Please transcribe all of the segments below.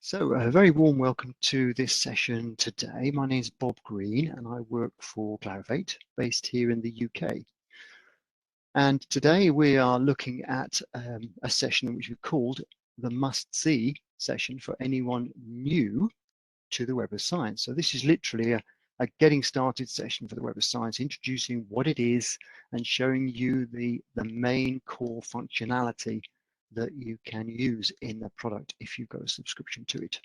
So a very warm welcome to this session today. My name is Bob Green and I work for Clarivate based here in the UK. And today we are looking at a session which we've called the must-see session for anyone new to the Web of Science. So this is literally a getting started session for the Web of Science, introducing what it is and showing you the main core functionality that you can use in the product if you've got a subscription to it.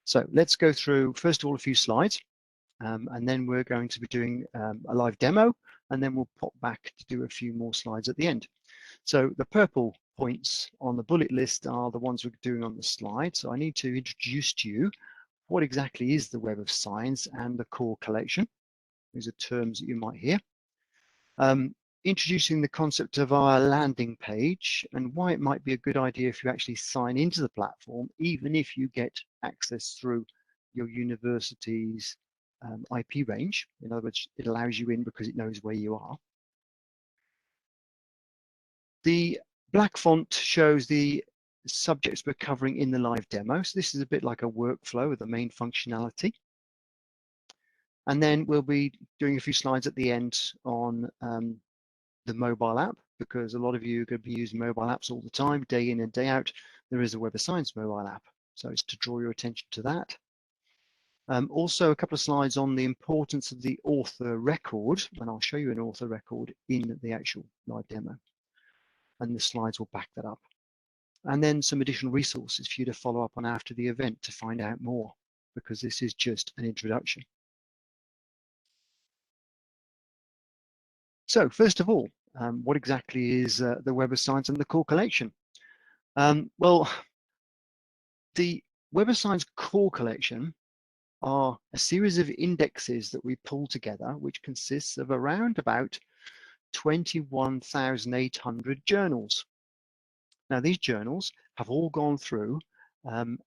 So let's go through, first of all, a few slides, and then we're going to be doing a live demo, and then we'll pop back to do a few more slides at the end. So the purple points on the bullet list are the ones we're doing on the slide. So I need to introduce to you what exactly is the Web of Science and the core collection. These are terms that you might hear. Introducing the concept of our landing page and why it might be a good idea if you actually sign into the platform, even if you get access through your university's IP range. In other words, it allows you in because it knows where you are. The black font shows the subjects we're covering in the live demo. So this is a bit like a workflow of the main functionality. And then we'll be doing a few slides at the end on the mobile app, because a lot of you are going to be using mobile apps all the time, day in and day out. There is a Web of Science mobile app, so it's to draw your attention to that. Also, a couple of slides on the importance of the author record, and I'll show you an author record in the actual live demo, and the slides will back that up. And then some additional resources for you to follow up on after the event to find out more, because this is just an introduction. So first of all, what exactly is the Web of Science and the core collection? Well, the Web of Science core collection are a series of indexes that we pull together, which consists of around about 21,800 journals. Now, these journals have all gone through an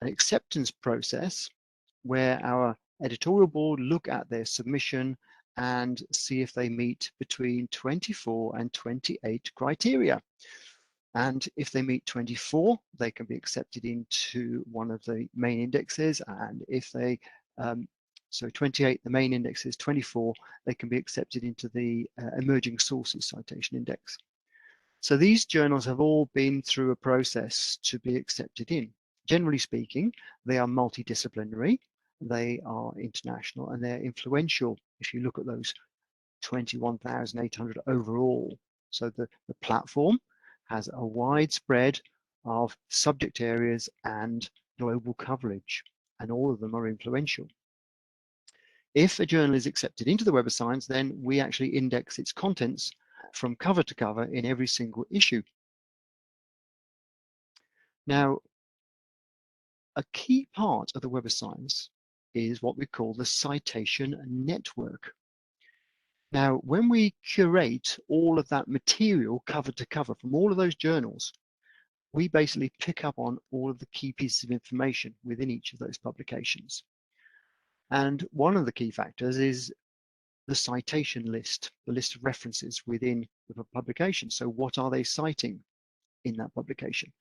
acceptance process where our editorial board look at their submission and see if they meet between 24 and 28 criteria. And if they meet 24, they can be accepted into one of the main indexes. And if they, so 28, the main index is 24, they can be accepted into the emerging sources citation index. So these journals have all been through a process to be accepted in. Generally speaking, they are multidisciplinary, they are international, and they're influential if you look at those 21,800 overall. So the platform has a wide spread of subject areas and global coverage, and all of them are influential. If a journal is accepted into the Web of Science, then we actually index its contents from cover to cover in every single issue. Now, a key part of the Web of Science is what we call the Citation Network. Now, when we curate all of that material cover to cover from all of those journals, we basically pick up on all of the key pieces of information within each of those publications. And one of the key factors is the citation list, the list of references within the publication. So what are they citing in that publication?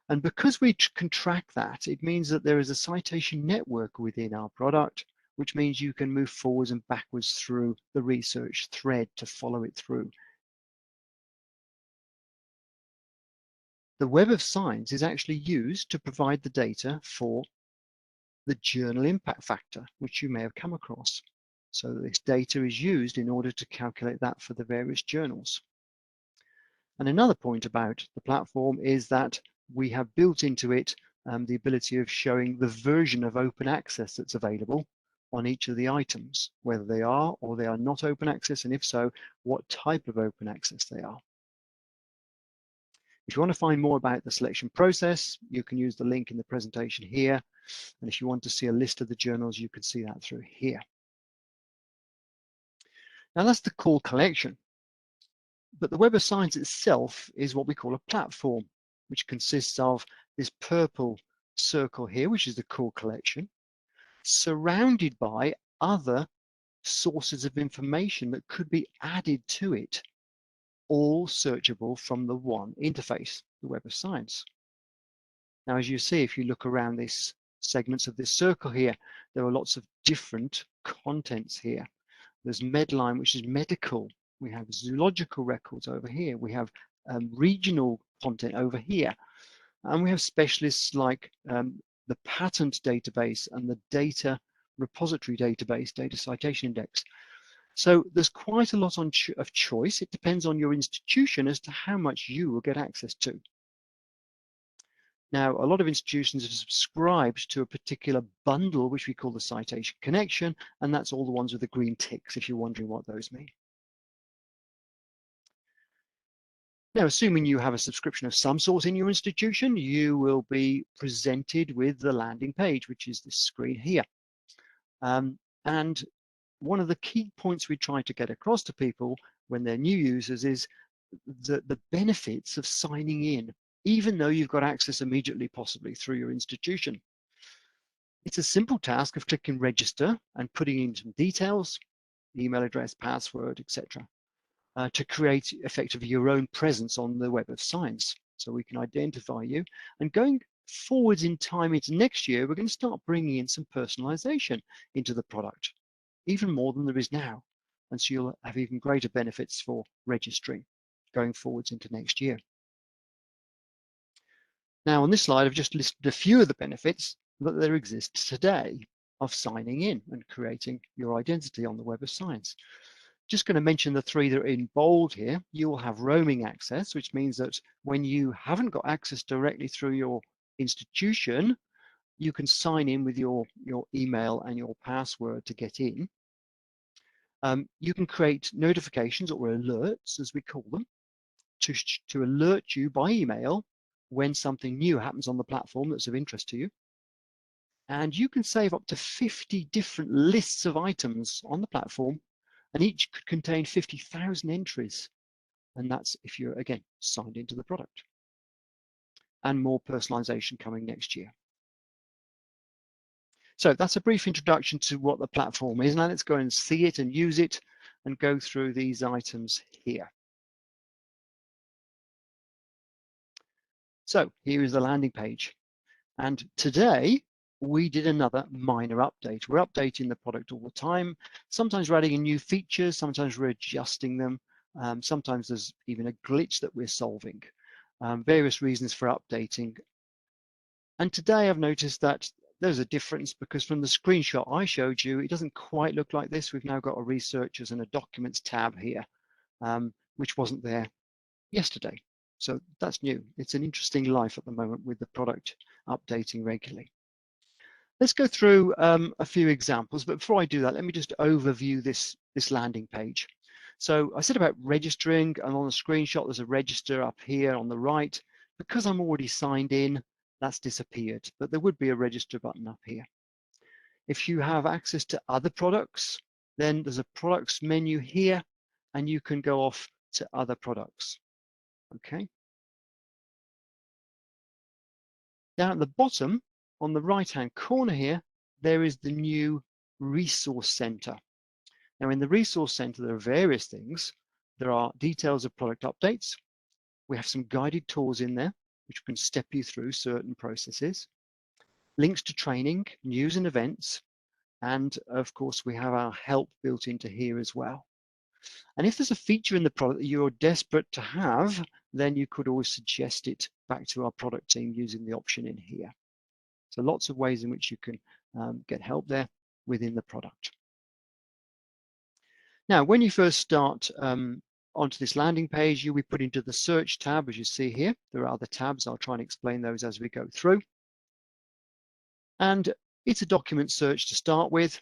And because we can track that, it means that there is a citation network within our product, which means you can move forwards and backwards through the research thread to follow it through. The Web of Science is actually used to provide the data for the journal impact factor, which you may have come across. So this data is used in order to calculate that for the various journals. And another point about the platform is that we have built into it the ability of showing the version of open access that's available on each of the items, whether they are or they are not open access, and if so, what type of open access they are. If you want to find more about the selection process, you can use the link in the presentation here. And if you want to see a list of the journals, you can see that through here. Now that's the core collection. But the Web of Science itself is what we call a platform, which consists of this purple circle here, which is the core collection, surrounded by other sources of information that could be added to it, all searchable from the one interface, the Web of Science. Now, as you see, if you look around these segments of this circle here, there are lots of different contents here. There's Medline, which is medical. We have zoological records over here. We have regional content over here. And we have specialists like the patent database and the data repository database, data citation index. So there's quite a lot of choice. It depends on your institution as to how much you will get access to. Now, a lot of institutions have subscribed to a particular bundle, which we call the Citation Connection, and that's all the ones with the green ticks, if you're wondering what those mean. Now, assuming you have a subscription of some sort in your institution, you will be presented with the landing page, which is this screen here. And one of the key points we try to get across to people when they're new users is the benefits of signing in, even though you've got access immediately, possibly through your institution. It's a simple task of clicking register and putting in some details, email address, password, etc., to create effectively your own presence on the Web of Science. So we can identify you. And going forwards in time into next year, we're going to start bringing in some personalization into the product, even more than there is now. And so you'll have even greater benefits for registering going forwards into next year. Now, on this slide, I've just listed a few of the benefits that there exist today of signing in and creating your identity on the Web of Science. Just going to mention the three that are in bold here. You will have roaming access, which means that when you haven't got access directly through your institution, you can sign in with your email and your password to get in. You can create notifications or alerts, as we call them, to alert you by email when something new happens on the platform that's of interest to you. And you can save up to 50 different lists of items on the platform, and each could contain 50,000 entries. And that's if you're, again, signed into the product. And more personalization coming next year. So that's a brief introduction to what the platform is. Now let's go and see it and use it and go through these items here. So here is the landing page. And today we did another minor update. We're updating the product all the time. Sometimes we're adding in new features, sometimes we're adjusting them. Sometimes there's even a glitch that we're solving. Various reasons for updating. And today I've noticed that there's a difference because from the screenshot I showed you, it doesn't quite look like this. We've now got a researchers and a documents tab here, which wasn't there yesterday. So that's new. It's an interesting life at the moment with the product updating regularly. Let's go through a few examples, but before I do that, let me just overview this landing page. So I said about registering, and on the screenshot, there's a register up here on the right. Because I'm already signed in, that's disappeared, but there would be a register button up here. If you have access to other products, then there's a products menu here, and you can go off to other products. Okay. Down at the bottom, on the right-hand corner here, there is the new Resource Center. Now, in the Resource Center, there are various things. There are details of product updates. We have some guided tours in there, which can step you through certain processes. Links to training, news and events. And of course, we have our help built into here as well. And if there's a feature in the product that you're desperate to have, then you could always suggest it back to our product team using the option in here. So lots of ways in which you can get help there within the product. Now, when you first start onto this landing page, you'll be put into the search tab, as you see here. There are other tabs. I'll try and explain those as we go through. And it's a document search to start with.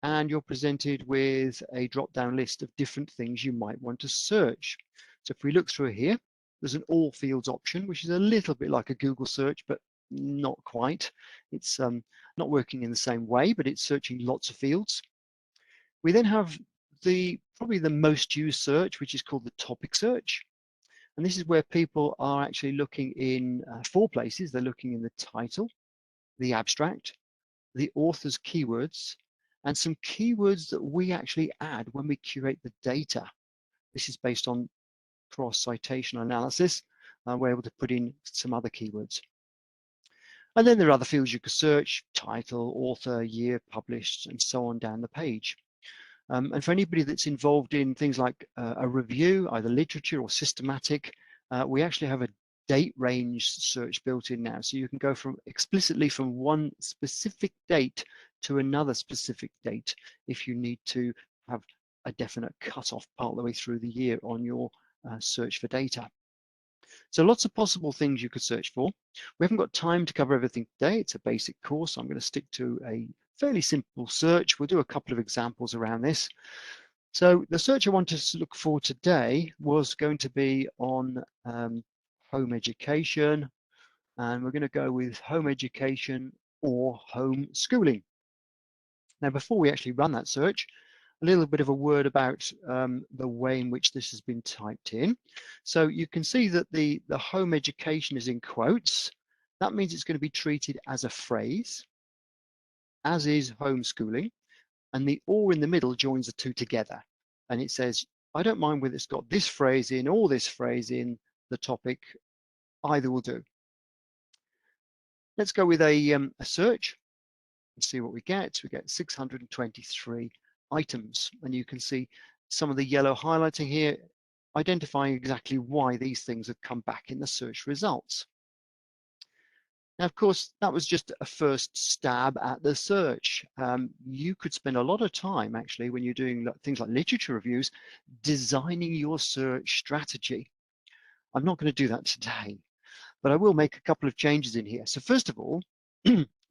And you're presented with a drop-down list of different things you might want to search. So if we look through here, there's an all fields option, which is a little bit like a Google search, but not quite. It's not working in the same way, but it's searching lots of fields. We then have probably the most used search, which is called the topic search. And this is where people are actually looking in 4 places. They're looking in the title, the abstract, the author's keywords, and some keywords that we actually add when we curate the data. This is based on cross-citation analysis. We're able to put in some other keywords. And then there are other fields you could search: title, author, year, published, and so on down the page. And for anybody that's involved in things like a review, either literature or systematic, we actually have a date range search built in now. So you can go explicitly from one specific date to another specific date if you need to have a definite cutoff part of the way through the year on your search for data. So lots of possible things you could search for. We haven't got time to cover everything today. It's a basic course. So I'm going to stick to a fairly simple search. We'll do a couple of examples around this. So the search I wanted to look for today was going to be on home education, and we're going to go with home education or home schooling. Now, before we actually run that search, a little bit of a word about the way in which this has been typed in. So you can see that the home education is in quotes. That means it's going to be treated as a phrase, as is homeschooling, and the or in the middle joins the two together. And it says, I don't mind whether it's got this phrase in or this phrase in the topic, either will do. Let's go with a search and see what we get. We get 623 items, and you can see some of the yellow highlighting here, identifying exactly why these things have come back in the search results. Now, of course, that was just a first stab at the search. You could spend a lot of time, actually, when you're doing things like literature reviews, designing your search strategy. I'm not going to do that today, but I will make a couple of changes in here. So first of all,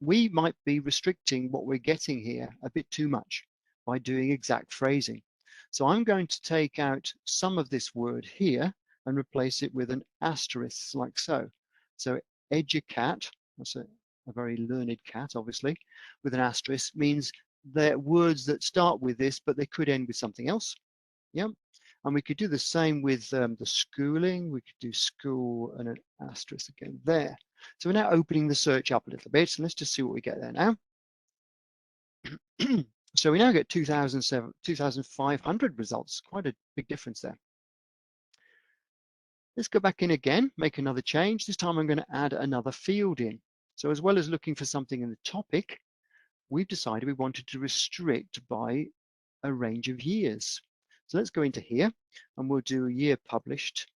we might be restricting what we're getting here a bit too much by doing exact phrasing. So I'm going to take out some of this word here and replace it with an asterisk like so. So educat, that's a very learned cat, obviously, with an asterisk means they're words that start with this, but they could end with something else. Yeah. And we could do the same with the schooling. We could do school and an asterisk again there. So we're now opening the search up a little bit. So let's just see what we get there now. So we now get 2,500 results. Quite a big difference there. Let's go back in again, make another change. This time I'm going to add another field in. So as well as looking for something in the topic, we've decided we wanted to restrict by a range of years. So let's go into here and we'll do a year published.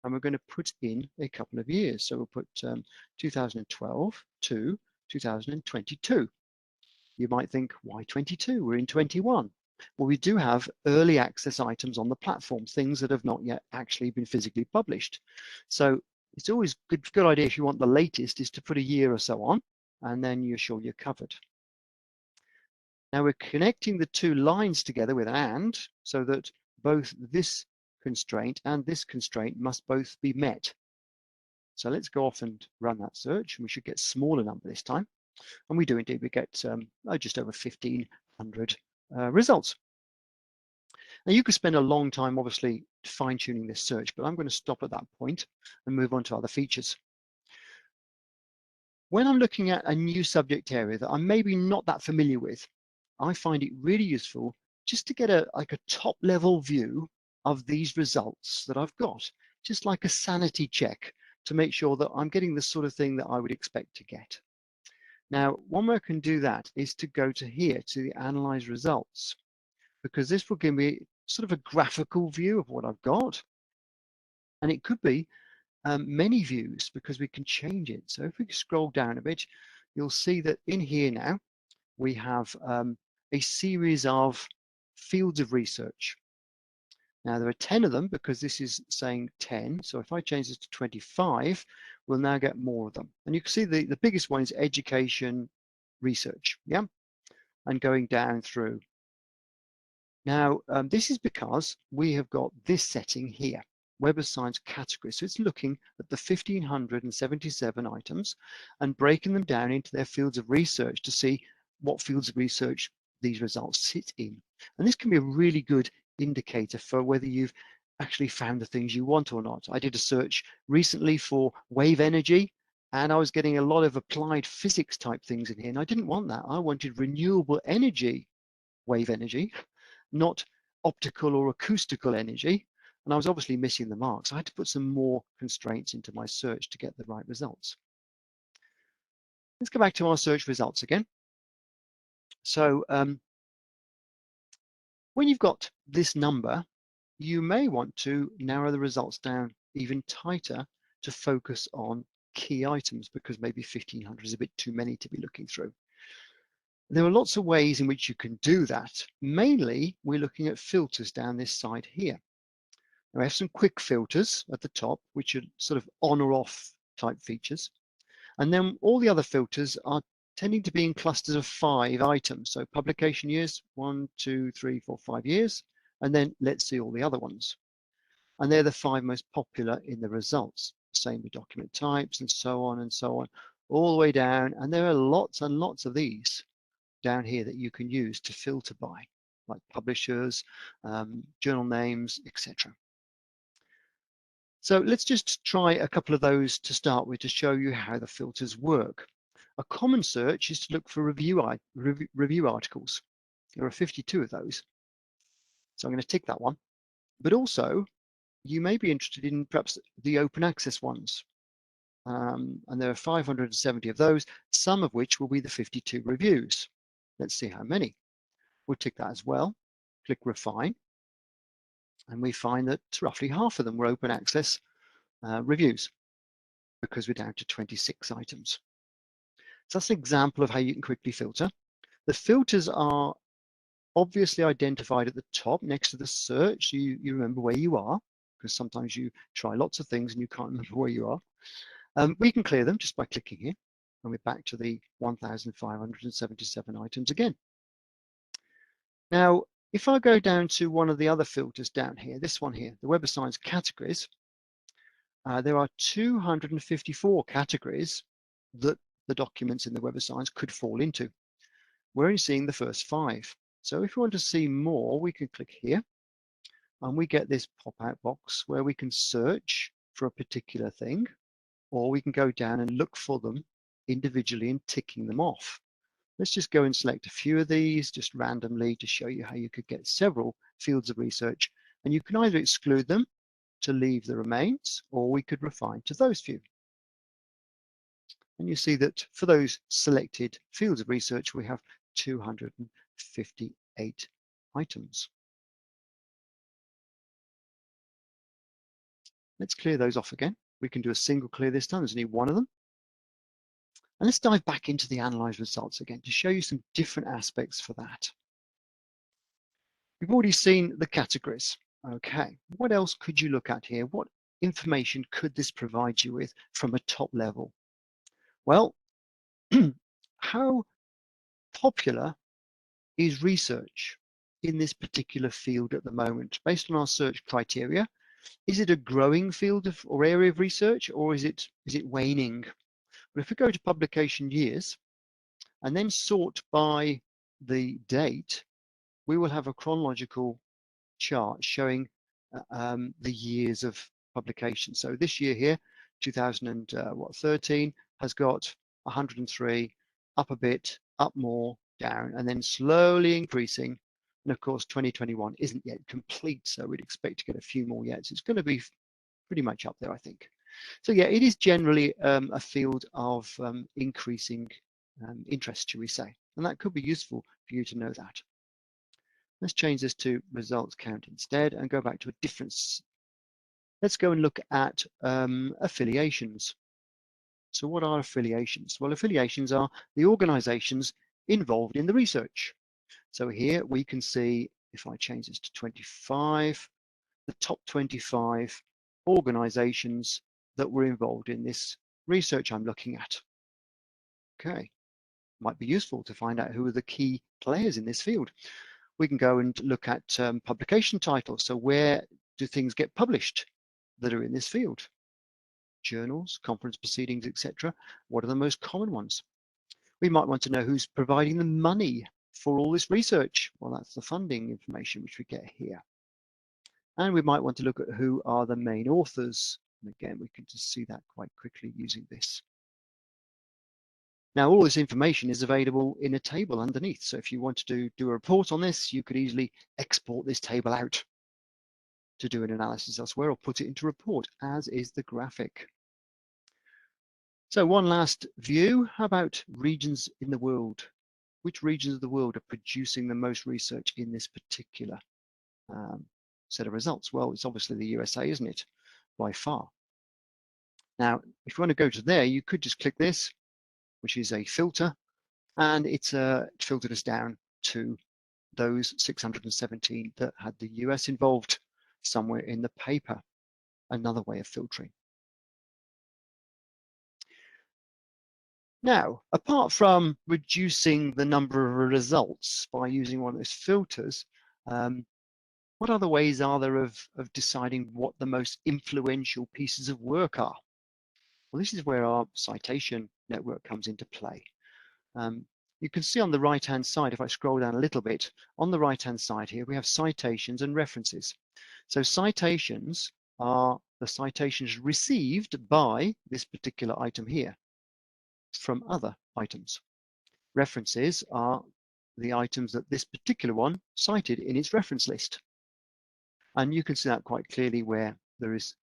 And we're going to put in a couple of years. So we'll put 2012 to 2022. You might think, why 22? We're in 21. Well, we do have early access items on the platform, things that have not yet actually been physically published. So it's always a good idea if you want the latest is to put a year or so on, and then you're sure you're covered. Now we're connecting the two lines together with an and, so that both this constraint and this constraint must both be met. So let's go off and run that search, and we should get a smaller number this time. And we do indeed, we get just over 1,500 results. Now you could spend a long time obviously fine-tuning this search, but I'm going to stop at that point and move on to other features. When I'm looking at a new subject area that I'm maybe not that familiar with, I find it really useful just to get a top level view of these results that I've got, just like a sanity check to make sure that I'm getting the sort of thing that I would expect to get. Now, one way I can do that is to go to here to the Analyze Results, because this will give me sort of a graphical view of what I've got. And it could be many views because we can change it. So if we scroll down a bit, you'll see that in here now, we have a series of fields of research. Now there are 10 of them because this is saying 10. So if I change this to 25, we'll now get more of them. And you can see the biggest one is education research, yeah? And going down through. Now, this is because we have got this setting here, Web of Science category. So it's looking at the 1,577 items and breaking them down into their fields of research to see what fields of research these results sit in. And this can be a really good indicator for whether you've actually found the things you want or not. I did a search recently for wave energy, and I was getting a lot of applied physics type things in here, and I didn't want that. I wanted renewable energy, wave energy, not optical or acoustical energy, and I was obviously missing the mark. So I had to put some more constraints into my search to get the right results. Let's go back to our search results again. So when you've got this number, you may want to narrow the results down even tighter to focus on key items, because maybe 1500 is a bit too many to be looking through. There are lots of ways in which you can do that. Mainly, we're looking at filters down this side here. Now, I have some quick filters at the top, which are sort of on or off type features. And then all the other filters are tending to be in clusters of 5 items. So publication years, 1, 2, 3, 4, 5 years. And then let's see all the other ones. And they're the 5 most popular in the results. Same with document types and so on, all the way down. And there are lots and lots of these down here that you can use to filter by, like publishers, journal names, etc. So let's just try a couple of those to start with to show you how the filters work. A common search is to look for review articles. There are 52 of those. So I'm going to tick that one. But also, you may be interested in perhaps the open access ones. And there are 570 of those, some of which will be the 52 reviews. Let's see how many. We'll tick that as well. Click refine. And we find that roughly half of them were open access reviews, because we're down to 26 items. So that's an example of how you can quickly filter. The filters are obviously identified at the top next to the search. You remember where you are, because sometimes you try lots of things and you can't remember where you are. We can clear them just by clicking here, and we're back to the 1,577 items again. Now, if I go down to one of the other filters down here, this one here, the Web of Science categories, there are 254 categories that the documents in the Web of Science could fall into. We're only seeing the first 5. So if we want to see more, we can click here, and we get this pop-out box where we can search for a particular thing, or we can go down and look for them individually and ticking them off. Let's just go and select a few of these just randomly to show you how you could get several fields of research, and you can either exclude them to leave the remains, or we could refine to those few. And you see that for those selected fields of research, we have 258 items. Let's clear those off again. We can do a single clear this time. There's only one of them. And let's dive back into the analyzed results again to show you some different aspects for that. We've already seen the categories. Okay, what else could you look at here? What information could this provide you with from a top level? Well, how popular is research in this particular field at the moment? Based on our search criteria, is it a growing field of, or area of research, or is it waning? But if we go to publication years and then sort by the date, we will have a chronological chart showing the years of publication. So this year here, 2013, has got 103, up a bit, up more, down, and then slowly increasing. And of course, 2021 isn't yet complete, so we'd expect to get a few more yet. So it's going to be pretty much up there, I think. So yeah, it is generally a field of increasing interest, shall we say, and that could be useful for you to know that. Let's change this to results count instead and go back to a different. Let's go and look at affiliations. So what are affiliations? Well, affiliations are the organizations involved in the research. So here we can see, if I change this to 25, the top 25 organizations that were involved in this research I'm looking at. Okay, might be useful to find out who are the key players in this field. We can go and look at publication titles. So where do things get published that are in this field? Journals, conference proceedings, etc. What are the most common ones? We might want to know who's providing the money for all this research. Well, that's the funding information which we get here. And we might want to look at who are the main authors. And again, we can just see that quite quickly using this. Now, all this information is available in a table underneath. So if you wanted to do a report on this, you could easily export this table out to do an analysis elsewhere, or put it into a report, as is the graphic. So one last view, how about regions in the world? Which regions of the world are producing the most research in this particular set of results? Well, it's obviously the USA, isn't it? By far. Now, if you want to go to there, you could just click this, which is a filter, and it's filtered us down to those 617 that had the US involved somewhere in the paper. Another way of filtering. Now, apart from reducing the number of results by using one of those filters, what other ways are there of deciding what the most influential pieces of work are? Well, this is where our citation network comes into play. You can see on the right-hand side, if I scroll down a little bit, on the right-hand side here, we have citations and references. So citations are the citations received by this particular item here from other items. References are the items that this particular one cited in its reference list. And you can see that quite clearly where there is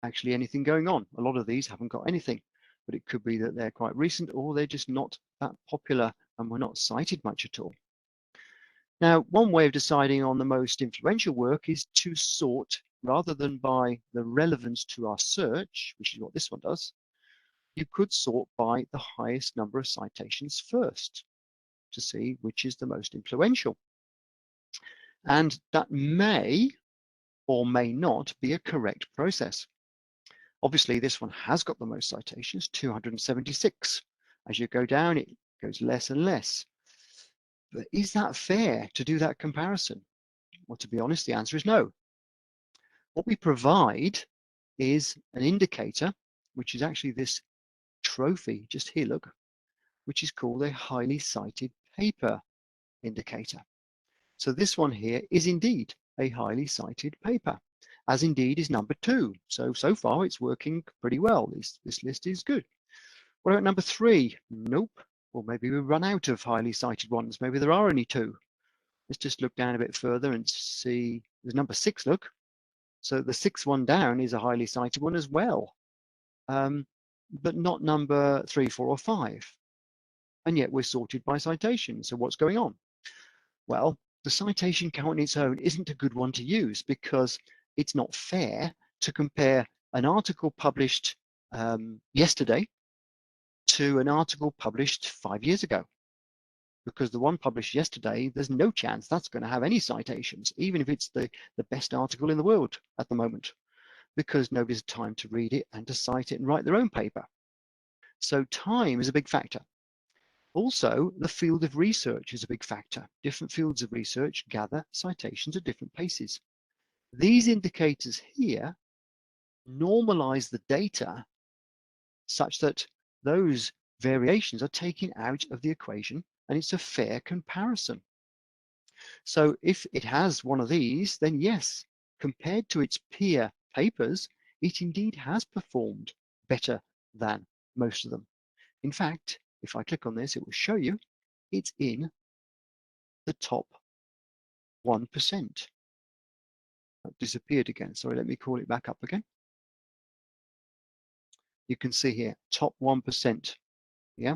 actually anything going on. A lot of these haven't got anything, but it could be that they're quite recent or they're just not that popular and were not cited much at all. Now, one way of deciding on the most influential work is to sort rather than by the relevance to our search, which is what this one does. You could sort by the highest number of citations first to see which is the most influential. And that may or may not be a correct process. Obviously, this one has got the most citations, 276. As you go down, it goes less and less. But is that fair to do that comparison? Well, to be honest, the answer is no. What we provide is an indicator, which is actually this trophy just here, look, which is called a highly cited paper indicator. So this one here is indeed a highly cited paper, as indeed is number 2. So far it's working pretty well. This list is good. What about number 3? Nope. Well, maybe we run out of highly cited ones. Maybe there are only 2. Let's just look down a bit further and see. There's number 6, look. So the 6th one down is a highly cited one as well, but not number 3, 4, or 5. And yet we're sorted by citation. So what's going on? Well, the citation count on its own isn't a good one to use because it's not fair to compare an article published yesterday to an article published 5 years ago. Because the one published yesterday, there's no chance that's going to have any citations, even if it's the best article in the world at the moment, because nobody's had time to read it and to cite it and write their own paper. So time is a big factor. Also, the field of research is a big factor. Different fields of research gather citations at different paces. These indicators here normalize the data such that those variations are taken out of the equation and it's a fair comparison. So if it has one of these, then yes, compared to its peer papers, it indeed has performed better than most of them. In fact, if I click on this, it will show you it's in the top 1%. That disappeared again. Sorry, let me call it back up again. You can see here, top 1%. Yeah.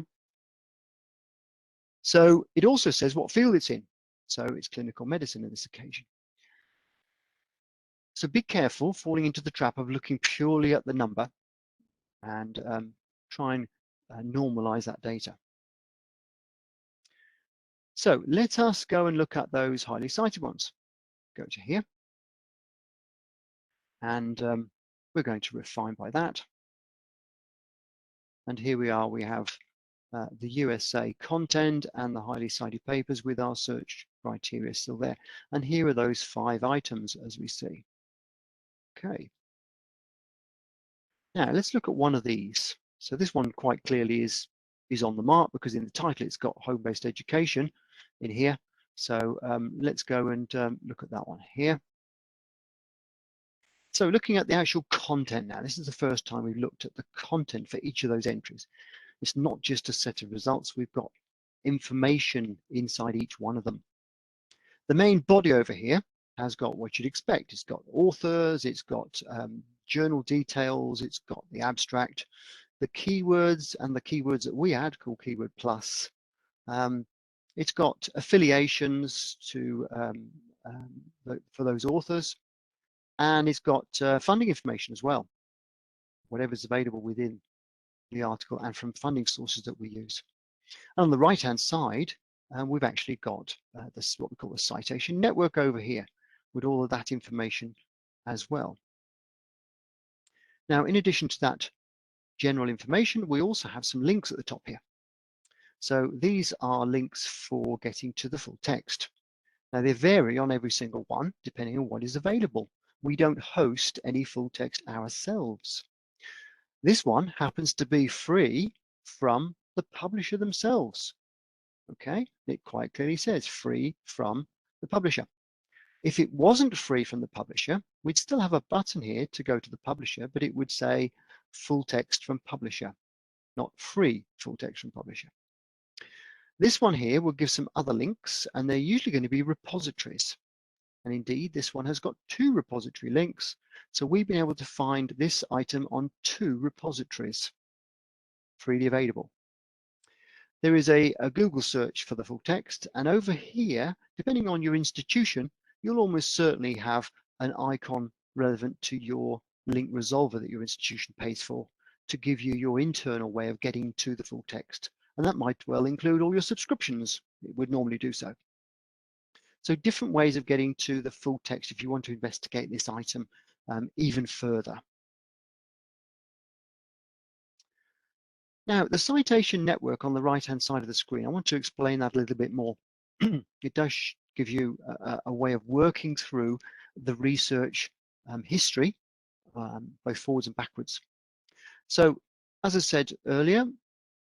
So it also says what field it's in. So it's clinical medicine on this occasion. So be careful falling into the trap of looking purely at the number and try and normalize that data. So let us go and look at those highly cited ones. Go to here. And we're going to refine by that. And here we are, we have the USA content and the highly cited papers with our search criteria still there. And here are those 5 items as we see. Okay. Now let's look at one of these. So this one quite clearly is on the mark because in the title it's got home-based education in here. So let's go and look at that one here. So looking at the actual content now, this is the first time we've looked at the content for each of those entries. It's not just a set of results, we've got information inside each one of them. The main body over here has got what you'd expect. It's got authors, it's got journal details, it's got the abstract, the keywords and the keywords that we add, called Keyword Plus. It's got affiliations to for those authors, and it's got funding information as well, whatever's available within the article and from funding sources that we use. And on the right-hand side, we've actually got this what we call the Citation Network over here with all of that information as well. Now, in addition to that general information, we also have some links at the top here. So these are links for getting to the full text. Now, they vary on every single one, depending on what is available. We don't host any full text ourselves. This one happens to be free from the publisher themselves. Okay, it quite clearly says free from the publisher. If it wasn't free from the publisher, we'd still have a button here to go to the publisher, but it would say full text from publisher, not free full text from publisher. This one here will give some other links, and they're usually going to be repositories. And indeed, this one has got 2 repository links. So we've been able to find this item on 2 repositories, freely available. There is a Google search for the full text, and over here, depending on your institution, you'll almost certainly have an icon relevant to your link resolver that your institution pays for to give you your internal way of getting to the full text. And that might well include all your subscriptions. It would normally do so. So different ways of getting to the full text if you want to investigate this item even further. Now, the citation network on the right-hand side of the screen, I want to explain that a little bit more. It does give you a way of working through the research history, both forwards and backwards. So, as I said earlier,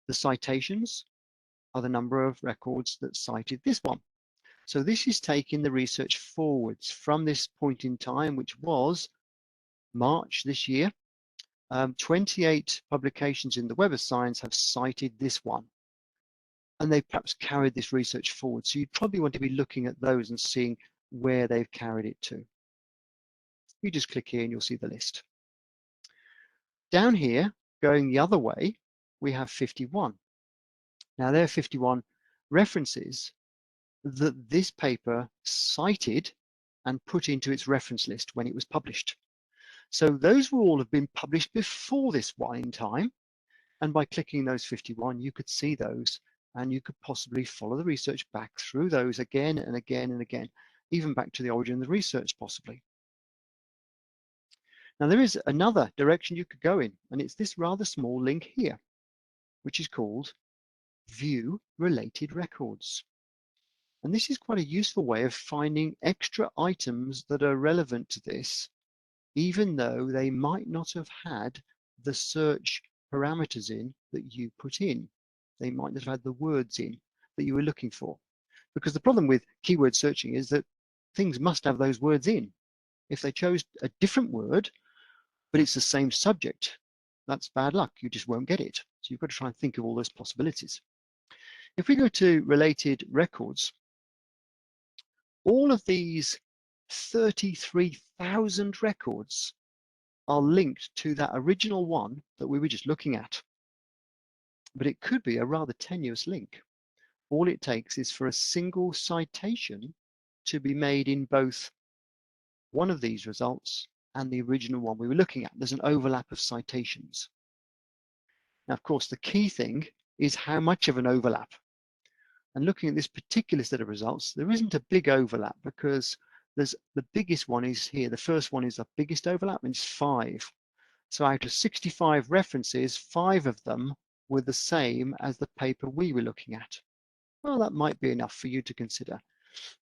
the citations are the number of records that cited this one. So this is taking the research forwards from this point in time, which was March this year. 28 publications in the Web of Science have cited this one, and they've perhaps carried this research forward. So you'd probably want to be looking at those and seeing where they've carried it to. You just click here and you'll see the list. Down here, going the other way, we have 51. Now there are 51 references that this paper cited and put into its reference list when it was published. So those will all have been published before this one in time. And by clicking those 51, you could see those, and you could possibly follow the research back through those again and again and again, even back to the origin of the research possibly. Now there is another direction you could go in, and it's this rather small link here, which is called View Related Records. And this is quite a useful way of finding extra items that are relevant to this, even though they might not have had the search parameters in that you put in. They might not have had the words in that you were looking for. Because the problem with keyword searching is that things must have those words in. If they chose a different word, but it's the same subject, that's bad luck. You just won't get it. So you've got to try and think of all those possibilities. If we go to related records, all of these 33,000 records are linked to that original one that we were just looking at. But it could be a rather tenuous link. All it takes is for a single citation to be made in both one of these results and the original one we were looking at. There's an overlap of citations. Now, of course, the key thing is how much of an overlap. And looking at this particular set of results, there isn't a big overlap because there's the biggest one is here. The first one is the biggest overlap, and it's 5. So out of 65 references, 5 of them were the same as the paper we were looking at. Well, that might be enough for you to consider.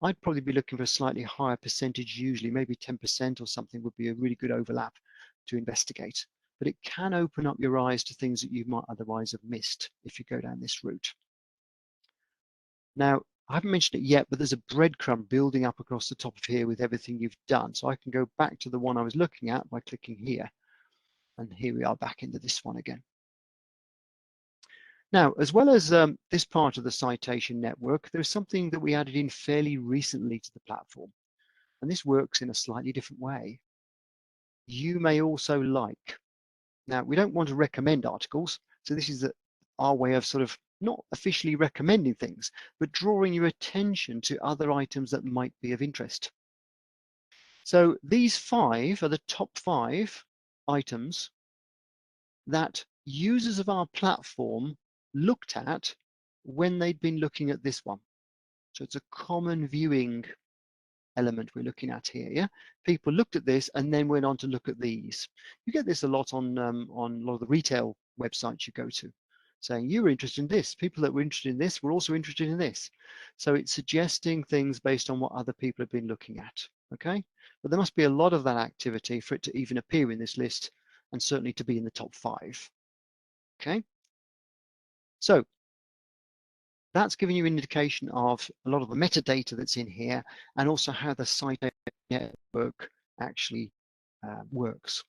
I'd probably be looking for a slightly higher percentage, usually maybe 10% or something would be a really good overlap to investigate. But it can open up your eyes to things that you might otherwise have missed if you go down this route. Now, I haven't mentioned it yet, but there's a breadcrumb building up across the top of here with everything you've done. So I can go back to the one I was looking at by clicking here. And here we are back into this one again. Now, as well as this part of the citation network, there's something that we added in fairly recently to the platform. And this works in a slightly different way. You may also like Now, we don't want to recommend articles, so this is our way of sort of not officially recommending things, but drawing your attention to other items that might be of interest. So these 5 are the top 5 items that users of our platform looked at when they'd been looking at this one. So it's a common viewing element we're looking at here. Yeah, people looked at this and then went on to look at these. You get this a lot on a lot of the retail websites you go to, saying you were interested in this. People that were interested in this were also interested in this. So it's suggesting things based on what other people have been looking at. Okay, but there must be a lot of that activity for it to even appear in this list, and certainly to be in the top 5. Okay, so that's giving you an indication of a lot of the metadata that's in here, and also how the Citation Network actually works.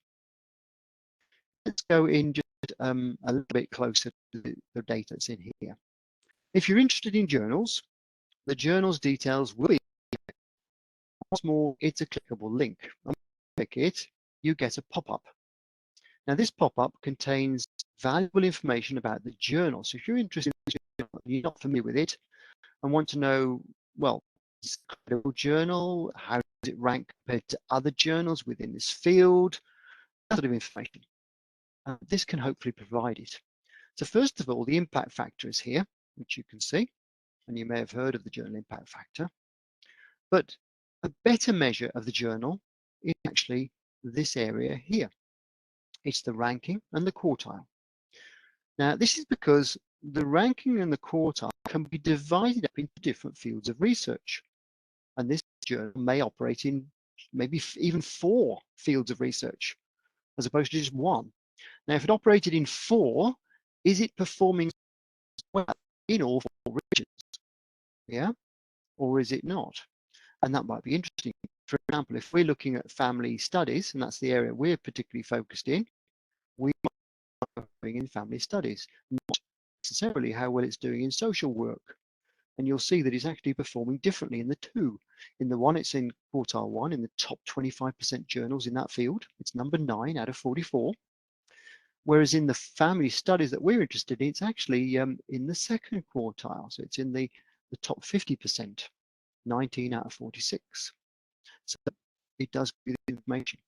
Let's go in just a little bit closer to the data that's in here. If you're interested in journals, the journals details will be, once more, it's a clickable link. When you click it, you get a pop-up. Now this pop-up contains valuable information about the journal. So if you're interested in the journal, you're not familiar with it, and want to know, well, is it a credible journal? How does it rank compared to other journals within this field? That sort of information. This can hopefully provide it. So first of all, the impact factor is here, which you can see, and you may have heard of the journal impact factor. But a better measure of the journal is actually this area here. It's the ranking and the quartile. Now, this is because the ranking and the quartile can be divided up into different fields of research. And this journal may operate in maybe even 4 fields of research, as opposed to just 1. Now, if it operated in 4, is it performing well in all 4 regions? Yeah, or is it not? And that might be interesting. For example, if we're looking at family studies, and that's the area we're particularly focused in, we are doing in family studies, not necessarily how well it's doing in social work. And you'll see that it's actually performing differently in the 2. In the 1, it's in quartile 1, in the top 25% journals in that field. It's number 9 out of 44. Whereas in the family studies that we're interested in, it's actually in the 2nd quartile. So it's in the top 50%, 19 out of 46. So it does give you the information.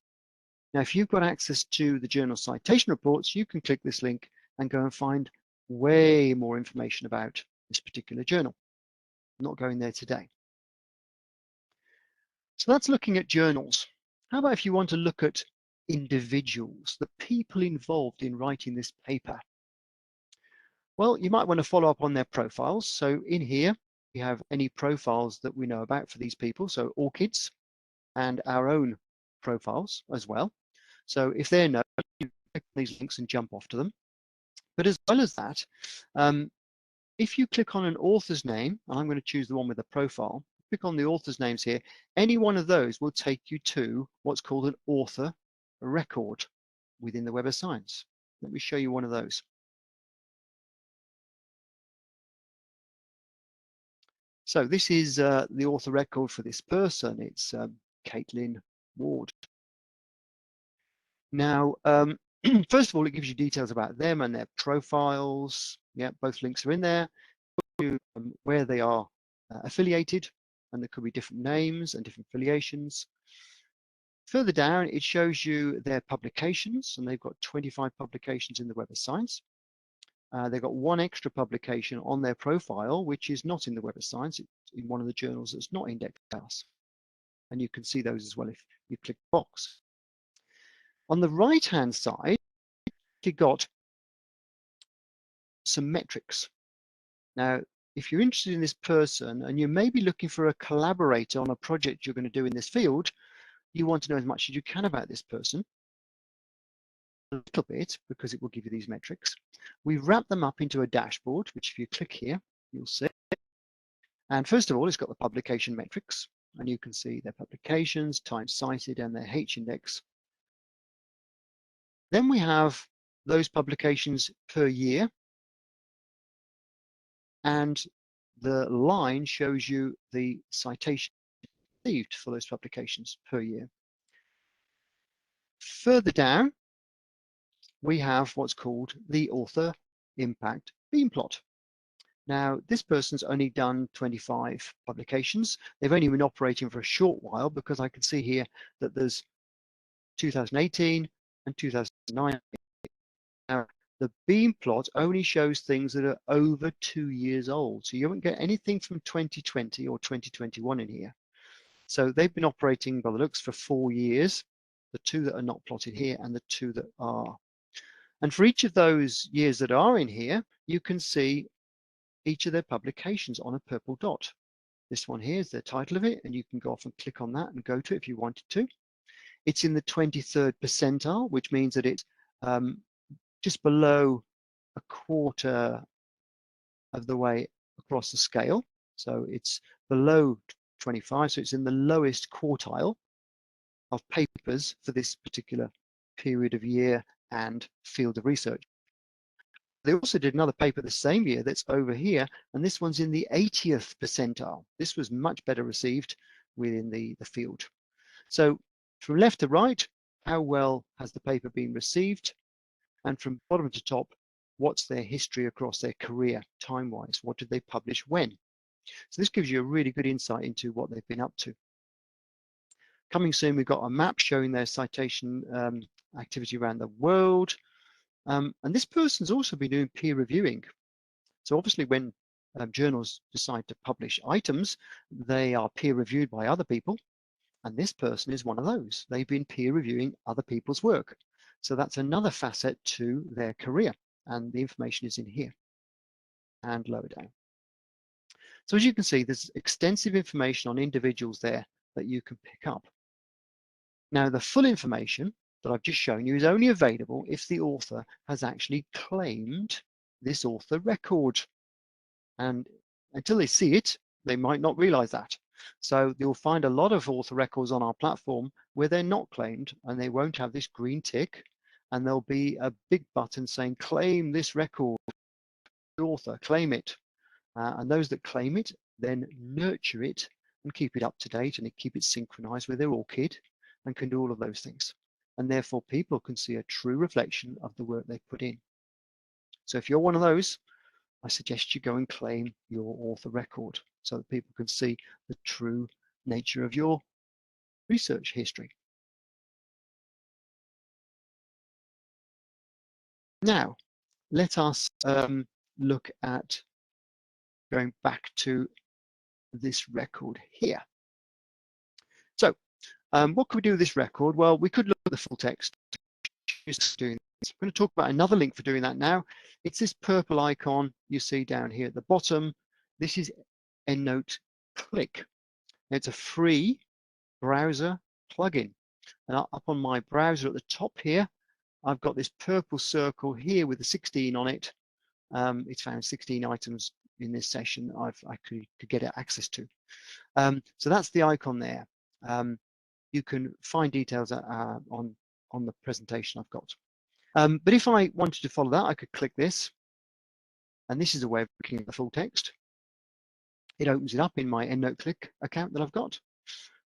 Now, if you've got access to the journal citation reports, you can click this link and go and find way more information about this particular journal. I'm not going there today. So that's looking at journals. How about if you want to look at individuals, the people involved in writing this paper? Well, you might want to follow up on their profiles. So in here, we have any profiles that we know about for these people. So ORCID's and our own profiles as well. So if they're known, you click these links and jump off to them. But as well as that, if you click on an author's name, and I'm going to choose the one with a profile, click on the author's names here, any one of those will take you to what's called an author record within the Web of Science. Let me show you one of those. So this is the author record for this person. It's Caitlin Ward. Now, first of all, it gives you details about them and their profiles. Yeah, both links are in there. Where they are affiliated, and there could be different names and different affiliations. Further down, it shows you their publications, and they've got 25 publications in the Web of Science. They've got 1 extra publication on their profile, which is not in the Web of Science. It's in one of the journals that's not indexed by us. And you can see those as well if you click the box. On the right-hand side, you've got some metrics. Now, if you're interested in this person and you may be looking for a collaborator on a project you're going to do in this field, you want to know as much as you can about this person. A little bit, because it will give you these metrics. We wrap them up into a dashboard, which if you click here, you'll see. And first of all, it's got the publication metrics, and you can see their publications, time cited, and their H-index. Then we have those publications per year, and the line shows you the citation received for those publications per year. Further down, we have what's called the author impact beam plot. Now, this person's only done 25 publications. They've only been operating for a short while, because I can see here that there's 2018 and 2009. Now, the beam plot only shows things that are over 2 years old. So you won't get anything from 2020 or 2021 in here. So they've been operating by the looks for 4 years, the 2 that are not plotted here and the 2 that are. And for each of those years that are in here, you can see each of their publications on a purple dot. This one here is the title of it, and you can go off and click on that and go to it if you wanted to. It's in the 23rd percentile, which means that it's just below a quarter of the way across the scale. So it's below 25, so it's in the lowest quartile of papers for this particular period of year and field of research. They also did another paper the same year that's over here, and this one's in the 80th percentile. This was much better received within the field. So from left to right, how well has the paper been received? And from bottom to top, what's their history across their career time-wise? What did they publish when? So this gives you a really good insight into what they've been up to. Coming soon, we've got a map showing their citation activity around the world. And this person's also been doing peer reviewing. So obviously when journals decide to publish items, they are peer reviewed by other people. And this person is one of those. They've been peer reviewing other people's work. So that's another facet to their career. And the information is in here and lower down. So as you can see, there's extensive information on individuals there that you can pick up. Now, the full information that I've just shown you is only available if the author has actually claimed this author record. And until they see it, they might not realize that. So you'll find a lot of author records on our platform where they're not claimed, and they won't have this green tick, and there'll be a big button saying claim this record, author, claim it. And those that claim it then nurture it and keep it up to date and keep it synchronized with their ORCID and can do all of those things. And therefore people can see a true reflection of the work they've put in. So if you're one of those, I suggest you go and claim your author record so that people can see the true nature of your research history. Now, let us look at going back to this record here. So what could we do with this record? Well, we could look at the full text. Doing this. I'm going to talk about another link for doing that now. It's this purple icon you see down here at the bottom. This is EndNote Click. It's a free browser plugin. And up on my browser at the top here, I've got this purple circle here with the 16 on it. It's found 16 items in this session I could get access to. So that's the icon there. You can find details on the presentation I've got. But if I wanted to follow that, I could click this. And this is a way of looking at the full text. It opens it up in my EndNote Click account that I've got,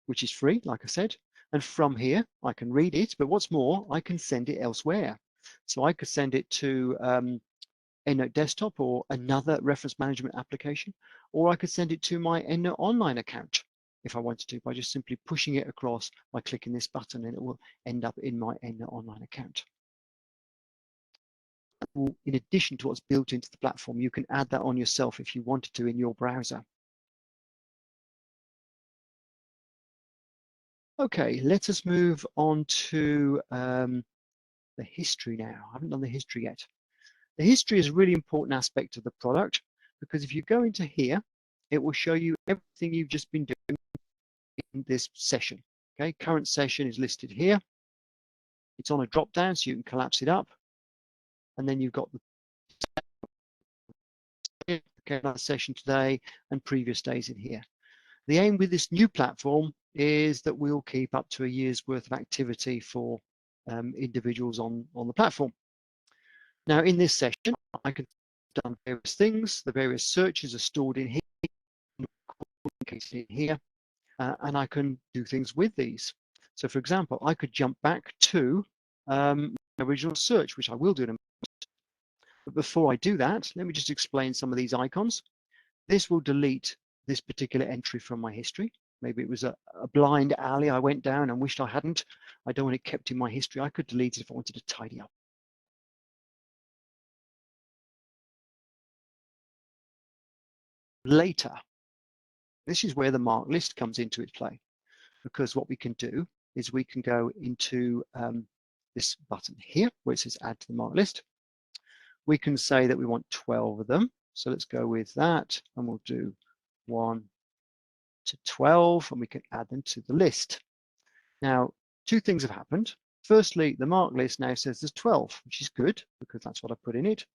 which is free, like I said. And from here, I can read it. But what's more, I can send it elsewhere. So I could send it to EndNote Desktop or another reference management application, or I could send it to my EndNote Online account if I wanted to, by just simply pushing it across by clicking this button, and it will end up in my EndNote Online account. In addition to what's built into the platform, you can add that on yourself if you wanted to in your browser. Okay, let us move on to the history now. I haven't done the history yet. The history is a really important aspect of the product, because if you go into here, it will show you everything you've just been doing in this session. Okay, current session is listed here. It's on a drop down, so you can collapse it up. And then you've got the another session today and previous days in here. The aim with this new platform is that we'll keep up to a year's worth of activity for individuals on the platform. Now, in this session, I can have done various things. The various searches are stored in here, and I can do things with these. So, for example, I could jump back to original search, which I will do in a moment. But before I do that, let me just explain some of these icons. This will delete this particular entry from my history. Maybe it was a blind alley I went down and wished I hadn't. I don't want it kept in my history. I could delete it if I wanted to tidy up. Later, this is where the marked list comes into its play, because what we can do is we can go into this button here where it says add to the marked list. We can say that we want 12 of them. So let's go with that, and we'll do 1 to 12, and we can add them to the list. Now, two things have happened. Firstly, the marked list now says there's 12, which is good because that's what I put in it.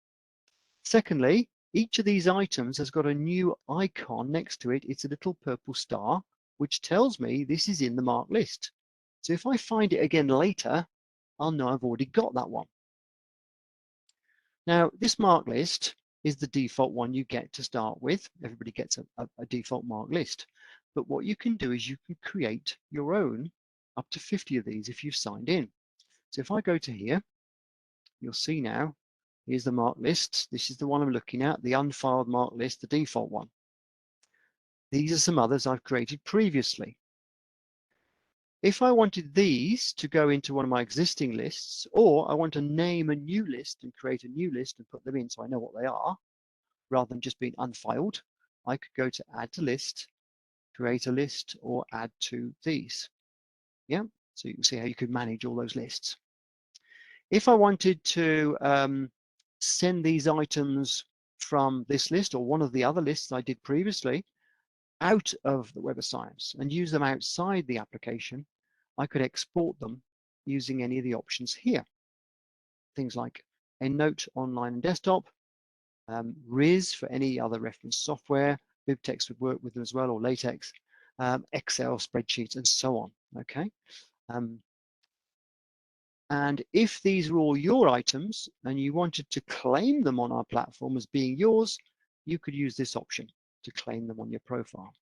Secondly, each of these items has got a new icon next to it. It's a little purple star, which tells me this is in the marked list. So if I find it again later, I'll know I've already got that one. Now, this marked list is the default one you get to start with. Everybody gets a default marked list. But what you can do is you can create your own up to 50 of these if you've signed in. So if I go to here, you'll see now, here's the marked list. This is the one I'm looking at, the unfiled marked list, the default one. These are some others I've created previously. If I wanted these to go into one of my existing lists, or I want to name a new list and create a new list and put them in so I know what they are, rather than just being unfiled, I could go to add to list, create a list, or add to these. Yeah, so you can see how you could manage all those lists. If I wanted to send these items from this list or one of the other lists I did previously out of the Web of Science and use them outside the application, I could export them using any of the options here. Things like EndNote, online and desktop, RIS for any other reference software, BibTeX would work with them as well, or LaTeX, Excel spreadsheets, and so on. Okay. And if these are all your items and you wanted to claim them on our platform as being yours, you could use this option to claim them on your profile.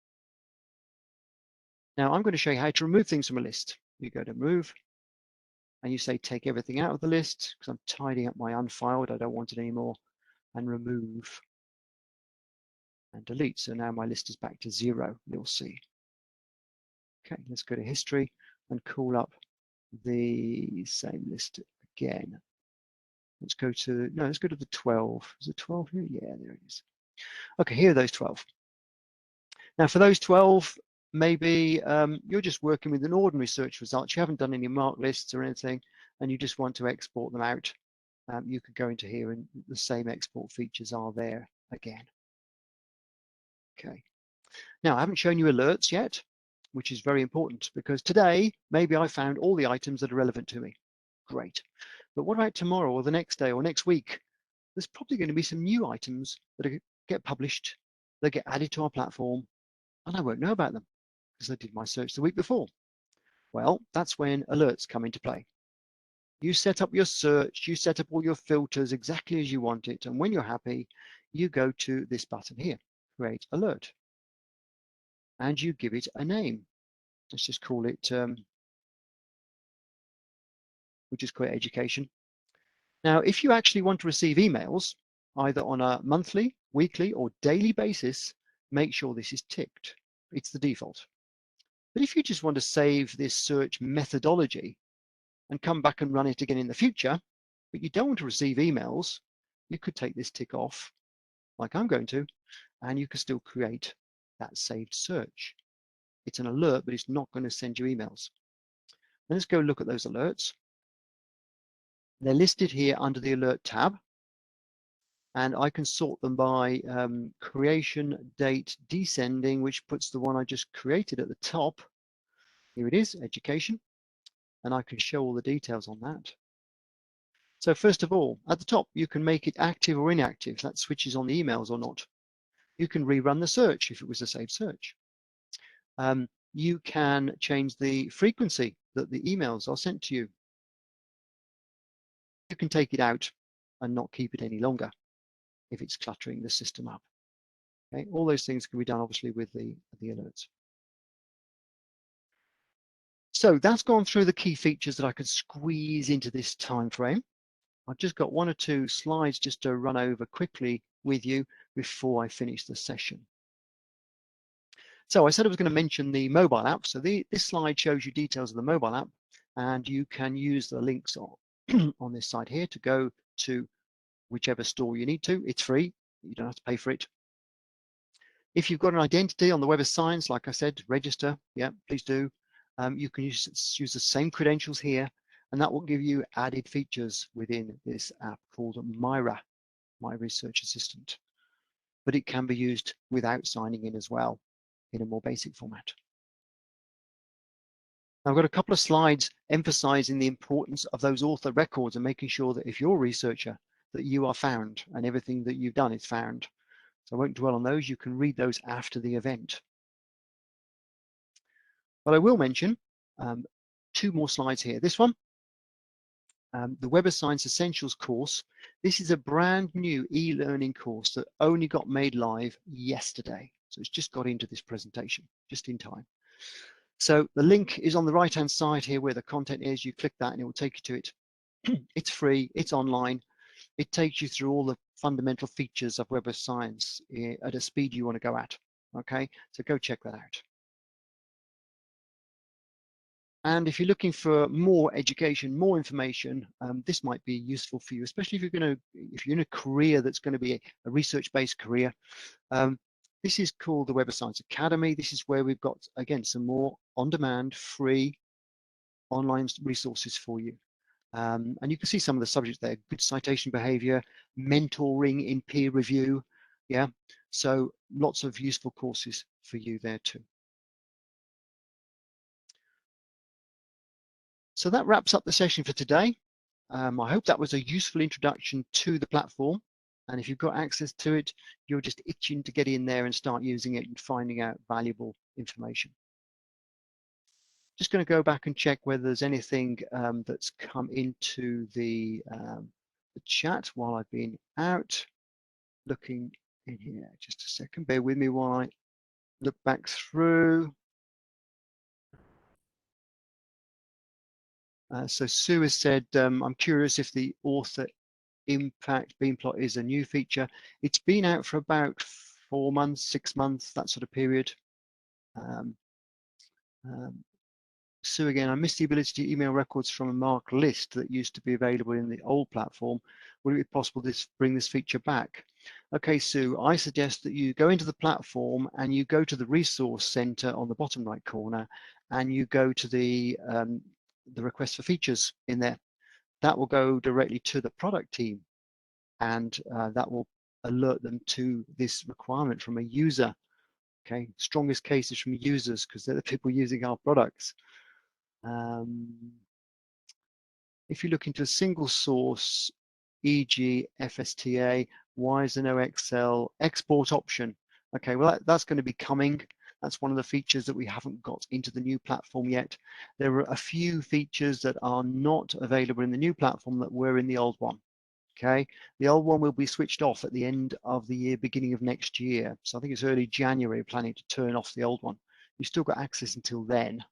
Now I'm going to show you how to remove things from a list. You go to Remove, and you say take everything out of the list because I'm tidying up my unfiled. I don't want it anymore. And Remove and Delete. So now my list is back to 0. You'll see. Okay, let's go to History and call up the same list again. Let's go to the 12. Is it 12 here? Yeah, there it is. Okay, here are those 12. Now for those 12, maybe you're just working with an ordinary search result. You haven't done any marked lists or anything, and you just want to export them out. You could go into here and the same export features are there again. Okay. Now I haven't shown you alerts yet, which is very important because today, maybe I found all the items that are relevant to me. Great. But what about tomorrow or the next day or next week? There's probably going to be some new items that get published, that get added to our platform, and I won't know about them because I did my search the week before. Well, that's when alerts come into play. You set up your search, you set up all your filters exactly as you want it, and when you're happy, you go to this button here, Create Alert, and you give it a name. Let's just call it, we'll just call it Education. Now, if you actually want to receive emails, either on a monthly, weekly, or daily basis, make sure this is ticked. It's the default. But if you just want to save this search methodology and come back and run it again in the future, but you don't want to receive emails, you could take this tick off, like I'm going to, and you can still create that saved search. It's an alert, but it's not going to send you emails. Now let's go look at those alerts. They're listed here under the Alert tab, and I can sort them by creation date descending, which puts the one I just created at the top. Here it is, Education, and I can show all the details on that. So first of all, at the top, you can make it active or inactive. That switches on the emails or not. You can rerun the search if it was a saved search. You can change the frequency that the emails are sent to you. You can take it out and not keep it any longer if it's cluttering the system up. Okay, all those things can be done obviously with the alerts. So that's gone through the key features that I could squeeze into this time frame. I've just got one or two slides just to run over quickly with you before I finish the session. So I said I was going to mention the mobile app. So this slide shows you details of the mobile app, and you can use the links on this side here to go to whichever store you need to. It's free. You don't have to pay for it. If you've got an identity on the Web of Science, like I said, register. Yeah, please do. You can use the same credentials here, and that will give you added features within this app called Myra, My Research Assistant. But it can be used without signing in as well in a more basic format. I've got a couple of slides emphasizing the importance of those author records and making sure that if you're a researcher, that you are found and everything that you've done is found. So I won't dwell on those. You can read those after the event. But I will mention two more slides here. This one, the Web of Science Essentials course. This is a brand new e-learning course that only got made live yesterday. So it's just got into this presentation, just in time. So the link is on the right-hand side here where the content is. You click that and it will take you to it. It's free, it's online. It takes you through all the fundamental features of Web of Science at a speed you want to go at. Okay, so go check that out. And if you're looking for more education, more information, this might be useful for you, especially if you're in a career that's going to be a research-based career. This is called the Web of Science Academy. This is where we've got, again, some more on-demand, free online resources for you. And you can see some of the subjects there: good citation behavior, mentoring in peer review. Yeah, so lots of useful courses for you there too. So that wraps up the session for today. I hope that was a useful introduction to the platform. And if you've got access to it, you're just itching to get in there and start using it and finding out valuable information. Just going to go back and check whether there's anything that's come into the chat while I've been out. Looking in here, just a second, bear with me while I look back through. So Sue has said, I'm curious if the author impact beam plot is a new feature. It's been out for about 4 months, 6 months, that sort of period. Sue again, I missed the ability to email records from a marked list that used to be available in the old platform. Would it be possible to bring this feature back? Okay, Sue, I suggest that you go into the platform and you go to the resource center on the bottom right corner and you go to the request for features in there. That will go directly to the product team, and that will alert them to this requirement from a user. Okay, strongest cases from users because they're the people using our products. If you look into a single source, e.g. FSTA, why is there no Excel export option? Okay, well, that's going to be coming. That's one of the features that we haven't got into the new platform yet. There are a few features that are not available in the new platform that were in the old one. Okay, the old one will be switched off at the end of the year, beginning of next year. So I think it's early January, planning to turn off the old one. You've still got access until then.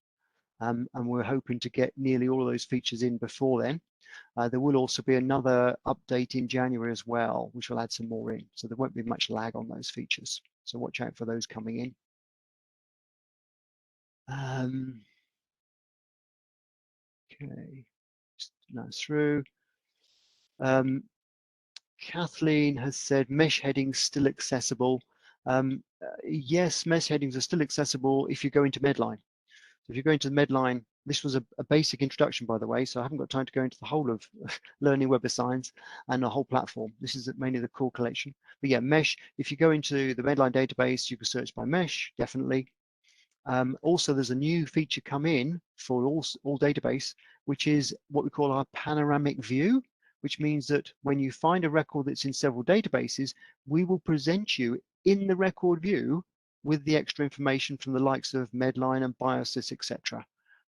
And we're hoping to get nearly all of those features in before then. There will also be another update in January as well, which will add some more in. So there won't be much lag on those features. So watch out for those coming in. Okay, just now through. Kathleen has said mesh headings still accessible. Yes, mesh headings are still accessible if you go into Medline. So if you go into the Medline, this was a basic introduction, by the way, so I haven't got time to go into the whole of learning Web of Science and the whole platform. This is mainly the core collection. But yeah, mesh, if you go into the Medline database, you can search by mesh, definitely. Also, there's a new feature come in for all database, which is what we call our Panoramic View, which means that when you find a record that's in several databases, we will present you in the record view with the extra information from the likes of Medline and Biosys, etc.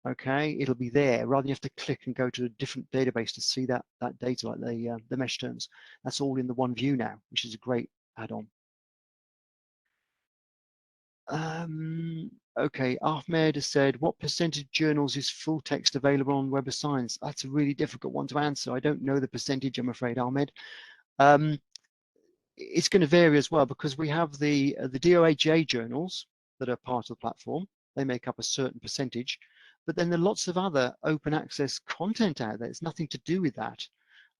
Okay, it'll be there rather than you have to click and go to a different database to see that data, like the mesh terms. That's all in the one view now, which is a great add-on. Okay, Ahmed has said, what percentage of journals is full text available on Web of Science? That's a really difficult one to answer. I don't know the percentage, I'm afraid, Ahmed. It's going to vary as well, because we have the DOAJ journals that are part of the platform. They make up a certain percentage, but then there are lots of other open access content out there. It's nothing to do with that.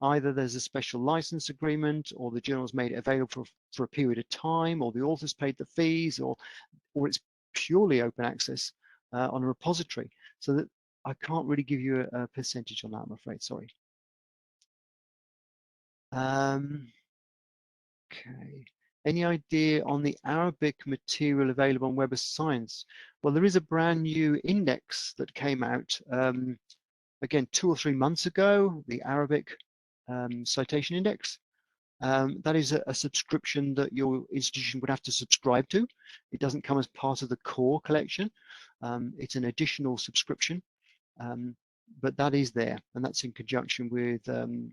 Either there's a special license agreement, or the journal's made it available for a period of time, or the author's paid the fees, or it's purely open access on a repository. So that I can't really give you a percentage on that, I'm afraid, sorry. Okay. Any idea on the Arabic material available on Web of Science? Well, there is a brand new index that came out, again, 2 or 3 months ago, the Arabic Citation Index. That is a subscription that your institution would have to subscribe to. It doesn't come as part of the core collection. It's an additional subscription, but that is there, and that's in conjunction with the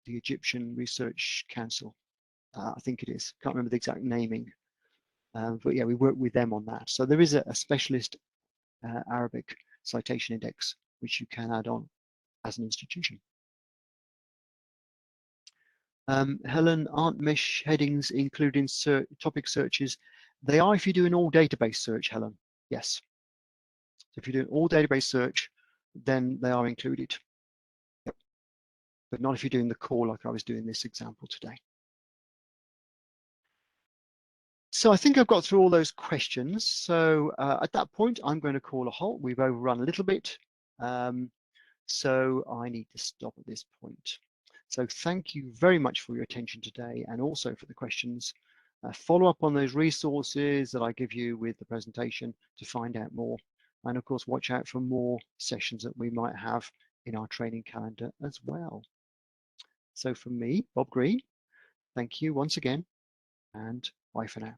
Egyptian Research Council. I think it is. Can't remember the exact naming, but yeah, we work with them on that. So there is a specialist Arabic citation index which you can add on as an institution. Helen, aren't mesh headings including topic searches? They are if you do an all database search, Helen. Yes. So if you do an all database search, then they are included. Yep. But not if you're doing the core like I was doing this example today. So I think I've got through all those questions. So at that point, I'm going to call a halt. We've overrun a little bit. So I need to stop at this point. So thank you very much for your attention today, and also for the questions. Follow up on those resources that I give you with the presentation to find out more. And of course, watch out for more sessions that we might have in our training calendar as well. So from me, Bob Green, thank you once again, and bye for now.